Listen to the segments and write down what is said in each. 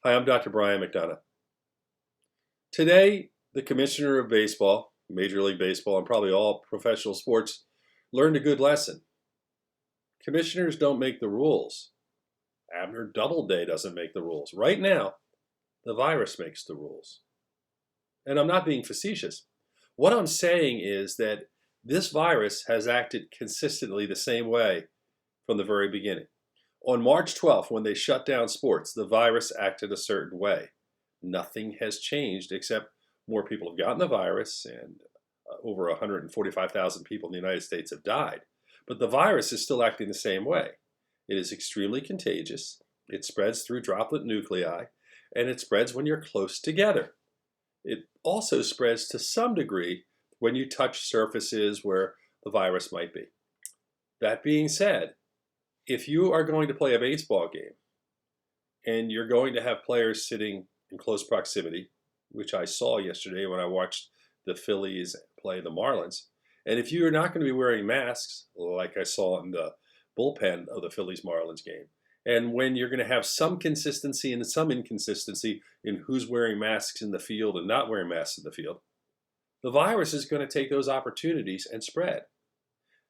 Hi, I'm Dr. Brian McDonough. Today, the commissioner of baseball, Major League Baseball, and probably all professional sports learned a good lesson. Commissioners don't make the rules. Abner Doubleday doesn't make the rules. Right now, the virus makes the rules. And I'm not being facetious. What I'm saying is that this virus has acted consistently the same way from the very beginning. On March 12th, when they shut down sports, the virus acted a certain way. Nothing has changed except more people have gotten the virus and over 145,000 people in the United States have died. But the virus is still acting the same way. It is extremely contagious. It spreads through droplet nuclei, and it spreads when you're close together. It also spreads to some degree when you touch surfaces where the virus might be. That being said, if you are going to play a baseball game and you're going to have players sitting in close proximity, which I saw yesterday when I watched the Phillies play the Marlins, and if you are not going to be wearing masks, like I saw in the bullpen of the Phillies Marlins game, and when you're going to have some consistency and some inconsistency in who's wearing masks in the field and not wearing masks in the field, the virus is going to take those opportunities and spread.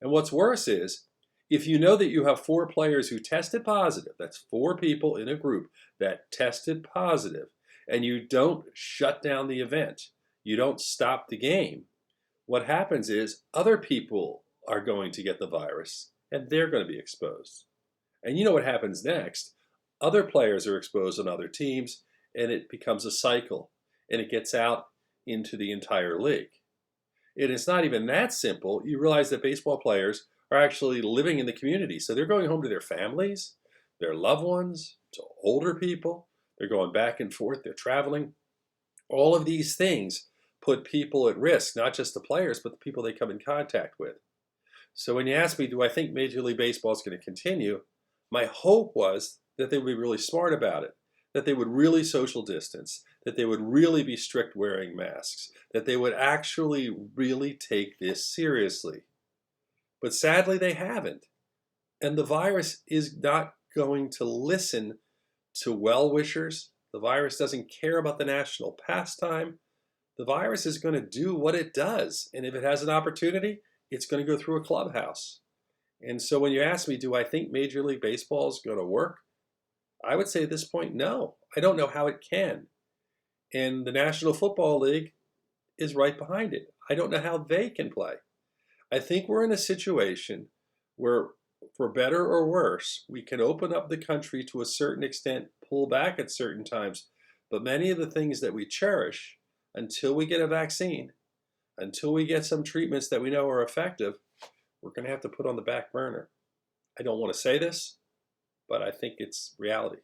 And what's worse is, if you know that you have 4 players who tested positive, that's 4 people in a group that tested positive, and you don't shut down the event, you don't stop the game, what happens is other people are going to get the virus and they're going to be exposed. And you know what happens next? Other players are exposed on other teams, and it becomes a cycle, and it gets out into the entire league. And it's not even that simple. You realize that baseball players are actually living in the community. So they're going home to their families, their loved ones, to older people. They're going back and forth. They're traveling. All of these things put people at risk, not just the players, but the people they come in contact with. So when you ask me, do I think Major League Baseball is going to continue? My hope was that they would be really smart about it, that they would really social distance, that they would really be strict wearing masks, that they would actually really take this seriously. But sadly, they haven't. And the virus is not going to listen to well-wishers. The virus doesn't care about the national pastime. The virus is going to do what it does. And if it has an opportunity, it's going to go through a clubhouse. And so when you ask me, do I think Major League Baseball is going to work? I would say at this point, no. I don't know how it can. And the National Football League is right behind it. I don't know how they can play. I think we're in a situation where, for better or worse, we can open up the country to a certain extent, pull back at certain times, but many of the things that we cherish, until we get a vaccine, until we get some treatments that we know are effective, we're going to have to put on the back burner. I don't want to say this, but I think it's reality.